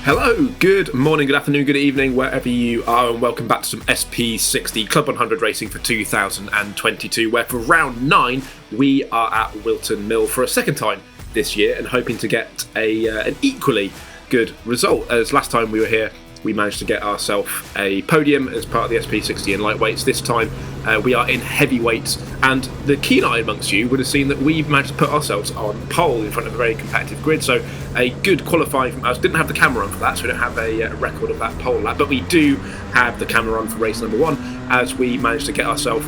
Hello, good morning, good afternoon, good evening, wherever you are, and welcome back to some SP60 Club 100 racing for 2022, where for round 9 we are at Whilton Mill for a second time this year and hoping to get an equally good result. As last time we were here, we managed to get ourselves a podium as part of the SP60 in lightweights. This time we are in heavyweights, and the keen eye amongst you would have seen that we've managed to put ourselves on pole in front of a very competitive grid, so a good qualifying from us. Didn't have the camera on for that, so we don't have a record of that pole lap, but we do have the camera on for race number 1 as we managed to get ourselves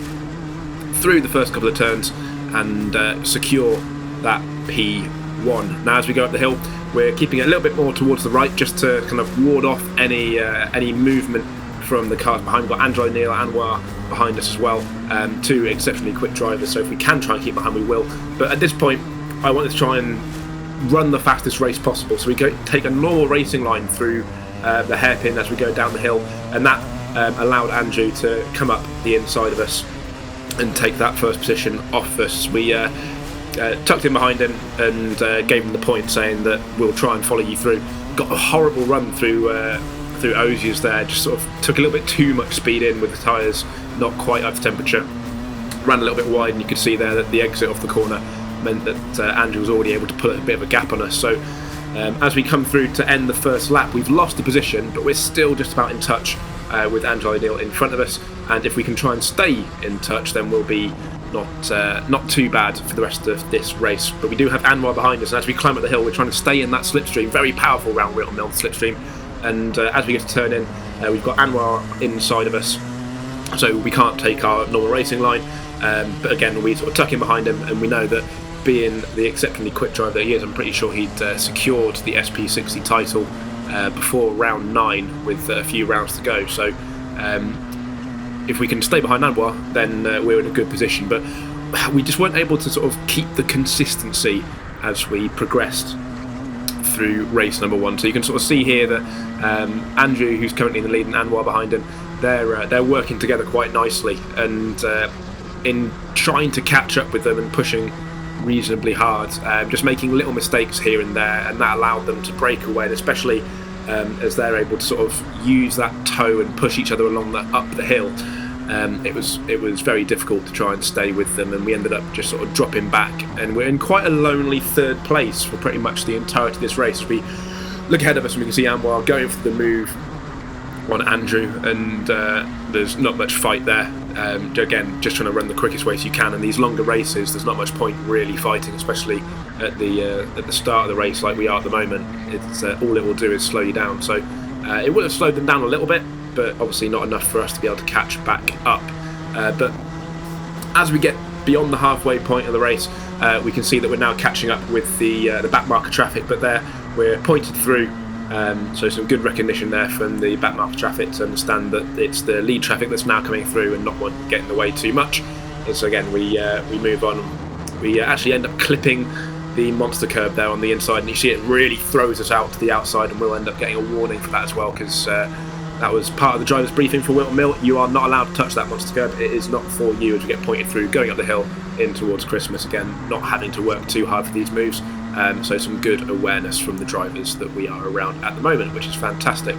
through the first couple of turns and secure that P1. Now as we go up the hill, we're keeping it a little bit more towards the right just to kind of ward off any movement from the cars behind. We've got Angelo, Neil, Anwar behind us as well, two exceptionally quick drivers, so if we can try and keep behind we will. But at this point I wanted to try and run the fastest race possible, so we take a normal racing line through the hairpin as we go down the hill, and that allowed Andrew to come up the inside of us and take that first position off us. We tucked in behind him and gave him the point, saying that we'll try and follow you through. Got a horrible run through Osiers there, just sort of took a little bit too much speed in with the tyres not quite up to temperature. Ran a little bit wide, and you could see there that the exit off the corner meant that Andrew was already able to put a bit of a gap on us. So as we come through to end the first lap, we've lost the position, but we're still just about in touch with Angelo Neil in front of us, and if we can try and stay in touch, then we'll be not too bad for the rest of this race. But we do have Anwar behind us, and as we climb up the hill we're trying to stay in that slipstream, very powerful round Whilton Mill slipstream, and as we get to turn in, we've got Anwar inside of us, so we can't take our normal racing line, but again we sort of tuck in behind him, and we know that being the exceptionally quick driver that he is, I'm pretty sure he'd secured the SP60 title before round 9 with a few rounds to go. So if we can stay behind Anwar, then we're in a good position, but we just weren't able to sort of keep the consistency as we progressed through race number 1. So you can sort of see here that Andrew, who's currently in the lead, and Anwar behind him, they're working together quite nicely, and in trying to catch up with them and pushing reasonably hard, just making little mistakes here and there, and that allowed them to break away, and especially as they're able to sort of use that toe and push each other along up the hill. It was very difficult to try and stay with them, and we ended up just sort of dropping back, and we're in quite a lonely third place for pretty much the entirety of this race. As we look ahead of us and we can see Anwar going for the move on Andrew, and there's not much fight there. Again, just trying to run the quickest race you can. In these longer races, there's not much point really fighting, especially at the start of the race like we are at the moment. It's all it will do is slow you down. So it would have slowed them down a little bit, but obviously not enough for us to be able to catch back up. But as we get beyond the halfway point of the race, we can see that we're now catching up with the back marker traffic, but there we're pointed through. So some good recognition there from the back marker traffic to understand that it's the lead traffic that's now coming through and not one getting in the way too much. And so again we move on. We actually end up clipping the monster curb there on the inside, and you see it really throws us out to the outside, and we'll end up getting a warning for that as well, because that was part of the driver's briefing for Whilton Mill. You are not allowed to touch that monster curb. It is not for you as we get pointed through going up the hill in towards Christmas. Again, not having to work too hard for these moves. So some good awareness from the drivers that we are around at the moment, which is fantastic.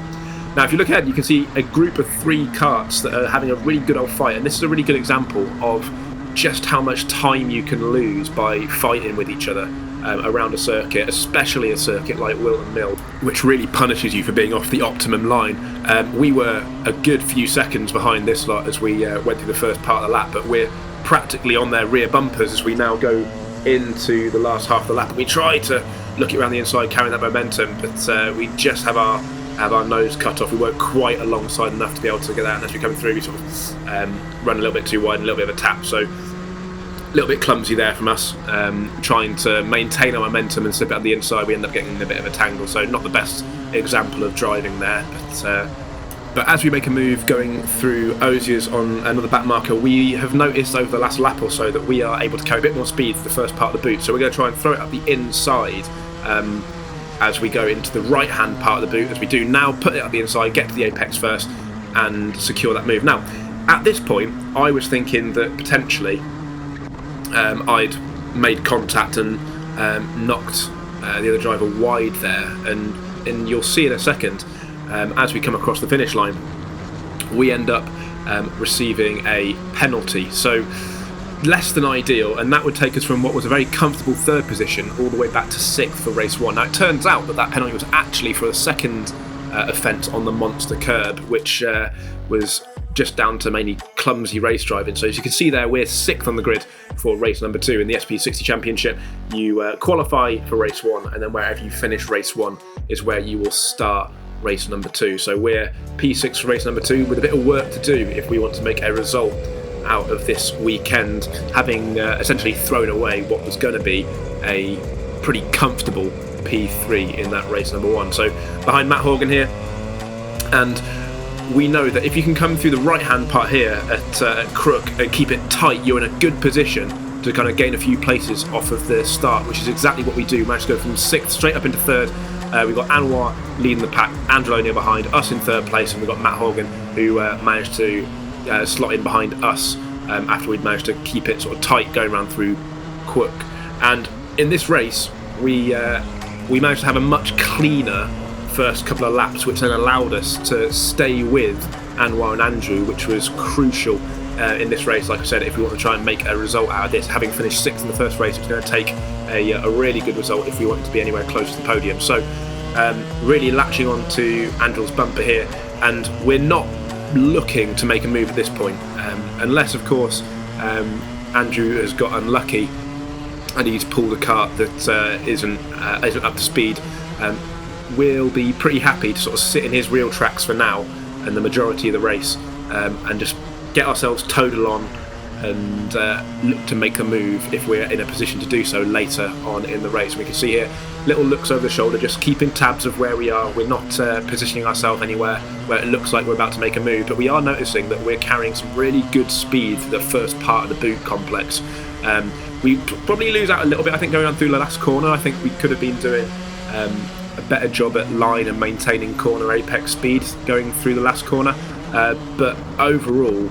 Now if you look ahead, you can see a group of 3 karts that are having a really good old fight, and this is a really good example of just how much time you can lose by fighting with each other around a circuit, especially a circuit like Whilton Mill, which really punishes you for being off the optimum line. We were a good few seconds behind this lot as we went through the first part of the lap, but we're practically on their rear bumpers as we now go into the last half of the lap. We try to look around the inside, carrying that momentum, but we just have our nose cut off. We weren't quite alongside enough to be able to get that, and as we come through we sort of run a little bit too wide and a little bit of a tap, so a little bit clumsy there from us, trying to maintain our momentum and slip it on the inside. We end up getting a bit of a tangle, so not the best example of driving there, but as we make a move going through Osiers on another back marker, we have noticed over the last lap or so that we are able to carry a bit more speed for the first part of the boot, so we're going to try and throw it up the inside as we go into the right hand part of the boot, as we do now, put it up the inside, get to the apex first and secure that move. Now at this point I was thinking that potentially I'd made contact and knocked the other driver wide there, and and you'll see in a second, as we come across the finish line, we end up receiving a penalty. So less than ideal, and that would take us from what was a very comfortable third position all the way back to sixth for race one. Now it turns out that penalty was actually for a second offence on the monster curb, which was just down to mainly clumsy race driving. So as you can see there, we're sixth on the grid for race number 2 in the SP60 Championship. You qualify for race 1, and then wherever you finish race 1 is where you will start race number 2. So we're P6 for race number 2 with a bit of work to do if we want to make a result out of this weekend, having essentially thrown away what was going to be a pretty comfortable P3 in that race number 1. So behind Matt Horgan here, and we know that if you can come through the right hand part here at Crook and keep it tight, you're in a good position to kind of gain a few places off of the start, which is exactly what we do. Managed to go from 6th straight up into 3rd. We've got Anwar leading the pack, Angelo near behind, us in 3rd place, and we've got Matt Horgan who managed to slot in behind us after we'd managed to keep it sort of tight going around through Crook. And in this race, we managed to have a much cleaner first couple of laps, which then allowed us to stay with Anwar and Andrew, which was crucial in this race. Like I said, if we want to try and make a result out of this, having finished 6th in the first race, it's going to take a really good result if we want to be anywhere close to the podium. So really latching on to Andrew's bumper here, and we're not looking to make a move at this point, unless of course Andrew has got unlucky and he's pulled a kart that isn't up to speed. We'll be pretty happy to sort of sit in his real tracks for now and the majority of the race, and just get ourselves total on and look to make a move if we're in a position to do so later on in the race. We can see here little looks over the shoulder, just keeping tabs of where we are. We're not positioning ourselves anywhere where it looks like we're about to make a move, but we are noticing that we're carrying some really good speed through the first part of the boot complex. We probably lose out a little bit, I think, going on through the last corner. I think we could have been doing a better job at line and maintaining corner apex speed going through the last corner, but overall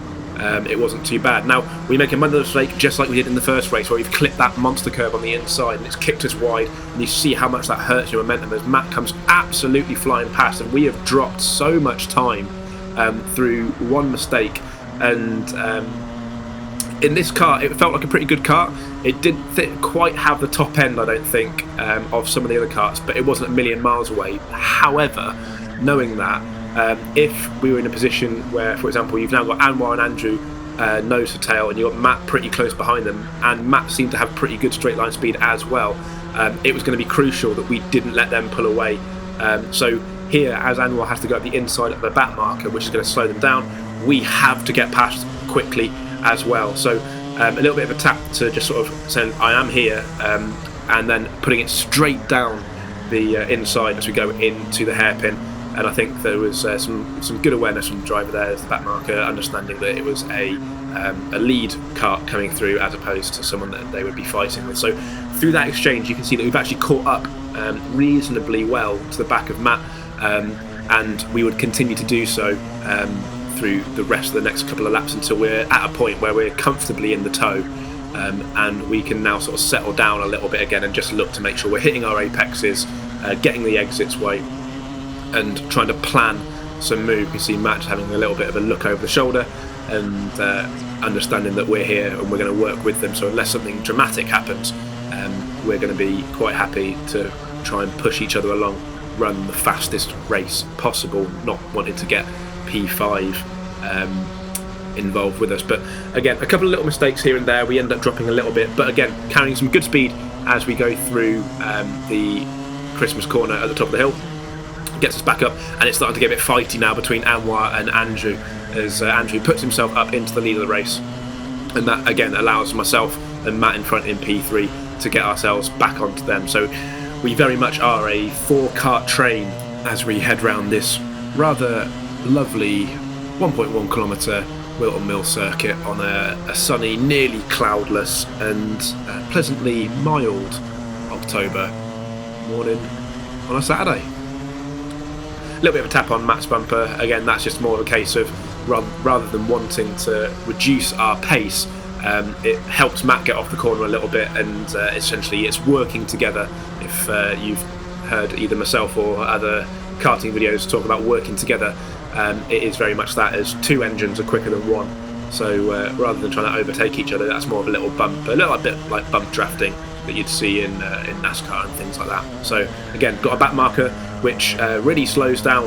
it wasn't too bad. Now we make another mistake just like we did in the first race, where we've clipped that monster curve on the inside and it's kicked us wide, and you see how much that hurts your momentum as Matt comes absolutely flying past, and we have dropped so much time through one mistake. And in this car, it felt like a pretty good car. It didn't quite have the top end, I don't think, of some of the other karts, but it wasn't a million miles away. However, knowing that, if we were in a position where, for example, you've now got Anwar and Andrew nose to tail, and you've got Matt pretty close behind them, and Matt seemed to have pretty good straight line speed as well, it was going to be crucial that we didn't let them pull away. So here, as Anwar has to go up the inside of the back marker, which is going to slow them down, we have to get past quickly as well. So a little bit of a tap to just sort of saying I am here, and then putting it straight down the inside as we go into the hairpin. And I think there was some good awareness from the driver there as the back marker, understanding that it was a lead kart coming through as opposed to someone that they would be fighting with. So through that exchange, you can see that we've actually caught up reasonably well to the back of Matt, and we would continue to do so through the rest of the next couple of laps until we're at a point where we're comfortably in the tow, and we can now sort of settle down a little bit again and just look to make sure we're hitting our apexes, getting the exits right, and trying to plan some move. You can see Matt having a little bit of a look over the shoulder and understanding that we're here and we're going to work with them. So unless something dramatic happens, we're going to be quite happy to try and push each other along, run the fastest race possible, not wanting to get P5 involved with us. But again, a couple of little mistakes here and there. We end up dropping a little bit, but again, carrying some good speed as we go through the Christmas corner at the top of the hill. Gets us back up, and it's starting to get a bit fighty now between Anwar and Andrew, as Andrew puts himself up into the lead of the race, and that again allows myself and Matt in front in P3 to get ourselves back onto them. So we very much are a 4-kart train as we head round this rather lovely 1.1 kilometre Whilton Mill circuit on a sunny, nearly cloudless and pleasantly mild October morning on a Saturday. A little bit of a tap on Matt's bumper. Again, that's just more of a case of rather than wanting to reduce our pace, it helps Matt get off the corner a little bit, and essentially it's working together. If you've heard either myself or other karting videos talk about working together, it is very much that, as two engines are quicker than one. So rather than trying to overtake each other, that's more of a little bump, a little bit like bump drafting that you'd see in NASCAR and things like that. So again, got a back marker which really slows down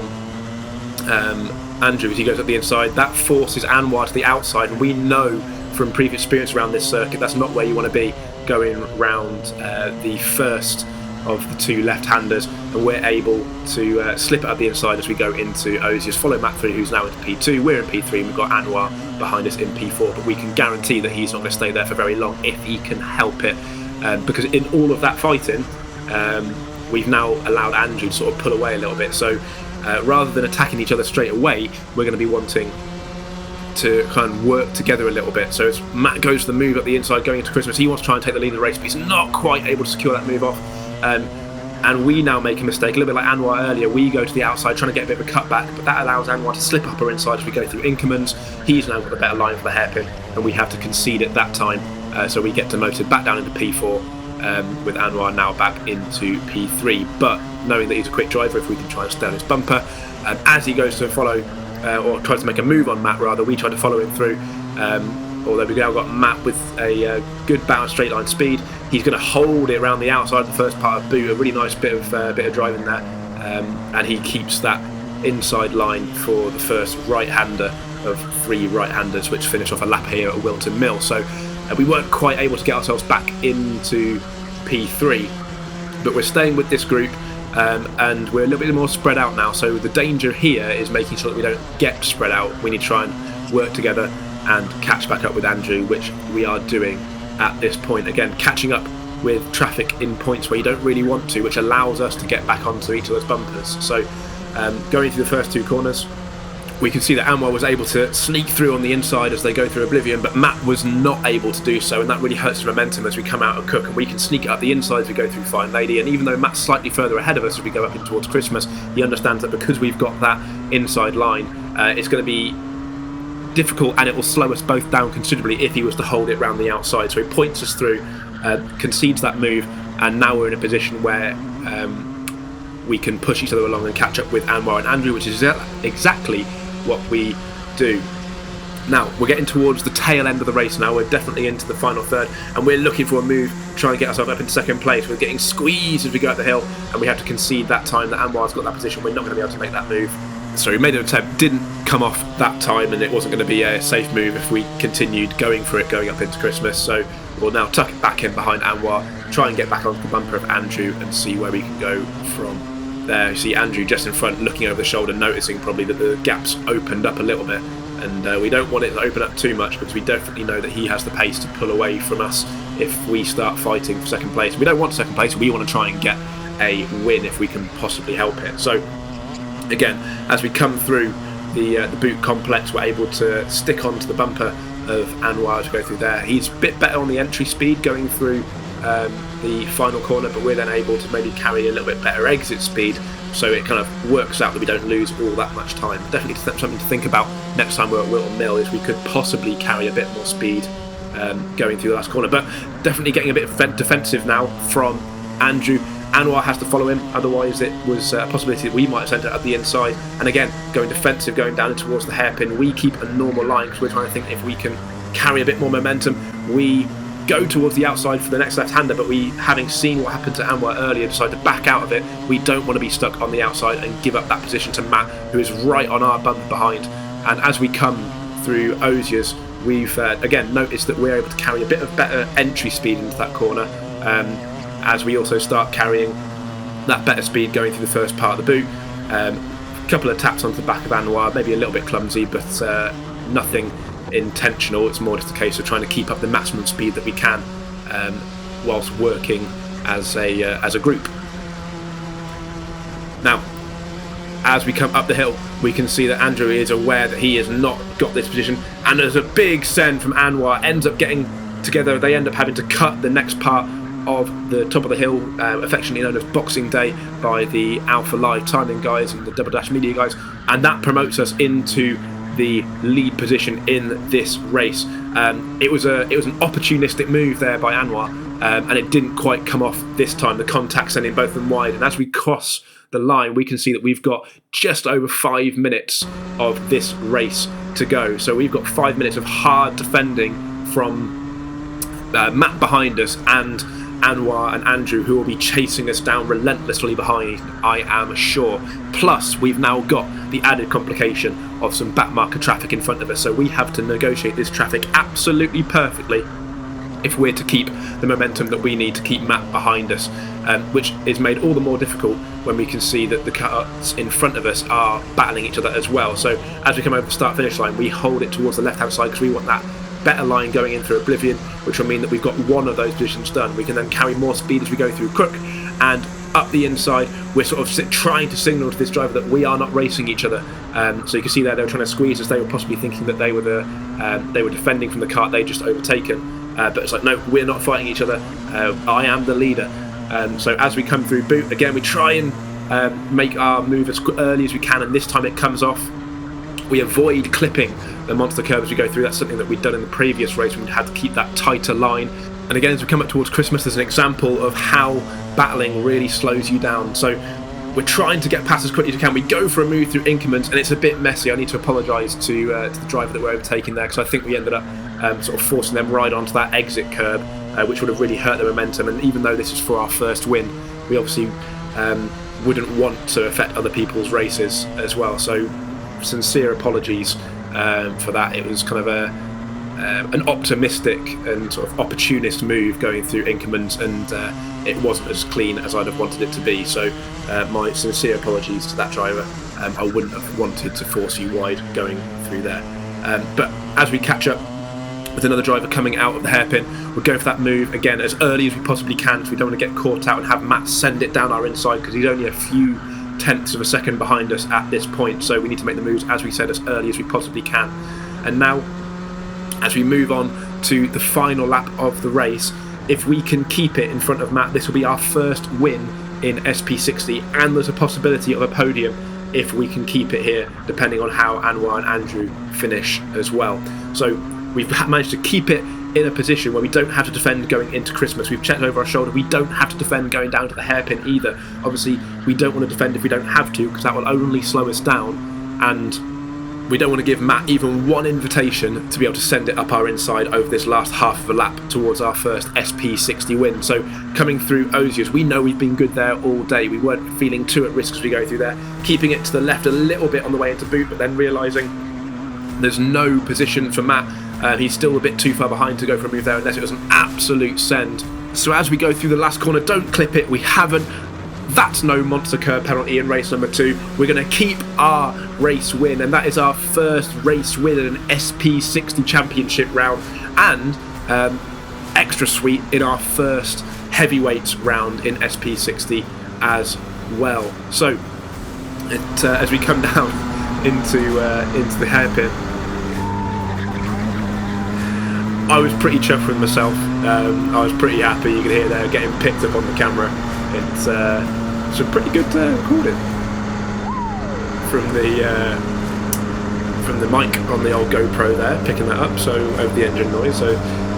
Andrew as he goes up the inside. That forces Anwar to the outside, and we know from previous experience around this circuit that's not where you want to be going round the first of the two left-handers, and we're able to slip it up the inside as we go into Osius, follow Matt through, who's now into P2. We're in P3 and we've got Anwar behind us in P4, but we can guarantee that he's not going to stay there for very long if he can help it, because in all of that fighting we've now allowed Andrew to sort of pull away a little bit. So rather than attacking each other straight away, we're going to be wanting to kind of work together a little bit. So as Matt goes for the move up the inside going into Christmas, he wants to try and take the lead of the race, but he's not quite able to secure that move off. And we now make a mistake, a little bit like Anwar earlier. We go to the outside trying to get a bit of a cutback, but that allows Anwar to slip up or inside as we go through Inkermans. He's now got the better line for the hairpin, and we have to concede at that time. So we get demoted back down into P4, with Anwar now back into P3. But knowing that he's a quick driver, if we can try and stay on his bumper, as he goes to follow, or tries to make a move on Matt rather, we try to follow him through. Although we've now got Matt with a good balanced straight line speed. He's going to hold it around the outside of the first part of boot, a really nice bit of driving there, and he keeps that inside line for the first right-hander of three right-handers, which finish off a lap here at Whilton Mill. So we weren't quite able to get ourselves back into P3, but we're staying with this group, and we're a little bit more spread out now. So the danger here is making sure that we don't get spread out. We need to try and work together and catch back up with Andrew, which we are doing at this point. Again, catching up with traffic in points where you don't really want to, which allows us to get back onto each of those bumpers. So going through the first two corners, we can see that Anwar was able to sneak through on the inside as they go through Oblivion, but Matt was not able to do so, and that really hurts the momentum as we come out of Cook, and we can sneak it up the inside as we go through Fine Lady. And even though Matt's slightly further ahead of us as we go up in towards Christmas, he understands that because we've got that inside line, it's going to be difficult, and it will slow us both down considerably if he was to hold it round the outside. So he points us through, concedes that move, and now we're in a position where we can push each other along and catch up with Anwar and Andrew, which is exactly what we do. Now we're getting towards the tail end of the race now. We're definitely into the final third, and we're looking for a move, trying to get ourselves up in second place. We're getting squeezed as we go up the hill, and we have to concede that time that Anwar's got that position. We're not going to be able to make that move. So we made an attempt, didn't come off that time, and it wasn't going to be a safe move if we continued going for it going up into Christmas. So we'll now tuck it back in behind Anwar, try and get back onto the bumper of Andrew and see where we can go from there. You see Andrew just in front, looking over the shoulder, noticing probably that the gap's opened up a little bit, and we don't want it to open up too much, because we definitely know that he has the pace to pull away from us if we start fighting for second place. We don't want second place, we want to try and get a win if we can possibly help it. So again, as we come through the boot complex, we're able to stick onto the bumper of Anwar as we go through there. He's a bit better on the entry speed going through the final corner, but we're then able to maybe carry a little bit better exit speed, so it kind of works out that we don't lose all that much time. Definitely something to think about next time we're at Whilton Mill, is we could possibly carry a bit more speed going through the last corner. But definitely getting a bit defensive now from Andrew. Anwar has to follow him, otherwise it was a possibility that we might have sent it up the inside. And again, going defensive, going down towards the hairpin, we keep a normal line because we're trying to think if we can carry a bit more momentum. We go towards the outside for the next left-hander, but we, having seen what happened to Anwar earlier, decide to back out of it. We don't want to be stuck on the outside and give up that position to Matt, who is right on our bumper behind. And as we come through Osiers, we've again noticed that we're able to carry a bit of better entry speed into that corner, as we also start carrying that better speed going through the first part of the boot. A couple of taps onto the back of Anwar, maybe a little bit clumsy, but nothing intentional. It's more just a case of trying to keep up the maximum speed that we can whilst working as a group. Now, as we come up the hill, we can see that Andrew is aware that he has not got this position, and there's a big send from Anwar. Ends up getting together. They end up having to cut the next part of the top of the hill, affectionately known as Boxing Day by the Alpha Live timing guys and the Double Dash Media guys, and that promotes us into the lead position in this race. It was an opportunistic move there by Anwar, and it didn't quite come off this time. The contact sending both of them wide, and as we cross the line, we can see that we've got just over 5 minutes of this race to go. So we've got 5 minutes of hard defending from Matt behind us and Anwar and Andrew, who will be chasing us down relentlessly behind, I am sure. Plus, we've now got the added complication of some backmarker traffic in front of us, so we have to negotiate this traffic absolutely perfectly if we're to keep the momentum that we need to keep Matt behind us, which is made all the more difficult when we can see that the cars in front of us are battling each other as well. So as we come over the start-finish line, we hold it towards the left-hand side because we want that better line going in through Oblivion, which will mean that we've got one of those positions done. We can then carry more speed as we go through Crook, and up the inside we're sort of trying to signal to this driver that we are not racing each other. So you can see there they were trying to squeeze us. They were possibly thinking that they were defending from the cart they just overtaken, but it's like, no, we're not fighting each other. I am the leader. So as we come through Boot again, we try and make our move as early as we can, and this time it comes off. We avoid clipping the monster curve as we go through. That's something that we'd done in the previous race when we had to keep that tighter line. And again, as we come up towards Christmas, there's an example of how battling really slows you down. So we're trying to get past as quickly as we can. We go for a move through increments, and it's a bit messy. I need to apologise to the driver that we're overtaking there, because I think we ended up sort of forcing them right onto that exit curb, which would have really hurt the momentum. And even though this is for our first win, we obviously wouldn't want to affect other people's races as well. So sincere apologies for that. It was kind of an optimistic and sort of opportunist move going through increments, and it wasn't as clean as I'd have wanted it to be. So my sincere apologies to that driver. I wouldn't have wanted to force you wide going through there. But as we catch up with another driver coming out of the hairpin, we're going for that move again as early as we possibly can, so we don't want to get caught out and have Matt send it down our inside, because he's only a few tenths of a second behind us at this point. So we need to make the moves, as we said, as early as we possibly can. And now, as we move on to the final lap of the race, if we can keep it in front of Matt, this will be our first win in SP60, and there's a possibility of a podium if we can keep it here, depending on how Anwar and Andrew finish as well. So we've managed to keep it in a position where we don't have to defend going into Christmas. We've checked over our shoulder. We don't have to defend going down to the hairpin either. Obviously, we don't want to defend if we don't have to, because that will only slow us down, and we don't want to give Matt even one invitation to be able to send it up our inside over this last half of a lap towards our first SP60 win. So coming through Ozias, we know we've been good there all day. We weren't feeling too at risk as we go through there, keeping it to the left a little bit on the way into Boot, but then realising there's no position for Matt. He's still a bit too far behind to go for a move there unless it was an absolute send. So as we go through the last corner, don't clip it, we haven't. That's no monster curb penalty in race number 2. We're going to keep our race win, and that is our first race win in an SP60 championship round, and extra sweet in our first heavyweights round in SP60 as well. So as we come down into the hairpin, I was pretty chuffed with myself. I was pretty happy. You can hear there getting picked up on the camera. It's a pretty good recording from the mic on the old GoPro there, picking that up. So over the engine noise. So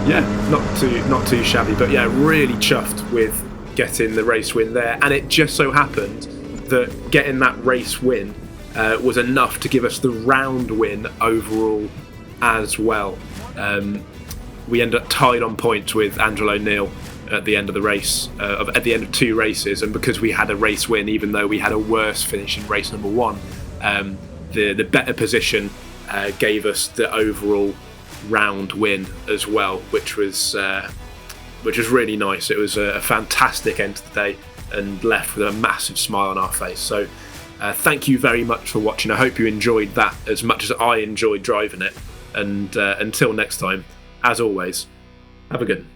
yeah, not too shabby. But yeah, really chuffed with getting the race win there. And it just so happened that getting that race win was enough to give us the round win overall as well. We ended up tied on points with Andrew O'Neill at the end of the race, at the end of 2 races, and because we had a race win, even though we had a worse finish in race number 1, the better position gave us the overall round win as well, which was really nice. It was a fantastic end to the day and left with a massive smile on our face. So thank you very much for watching. I hope you enjoyed that as much as I enjoyed driving it, and until next time, as always, have a good one.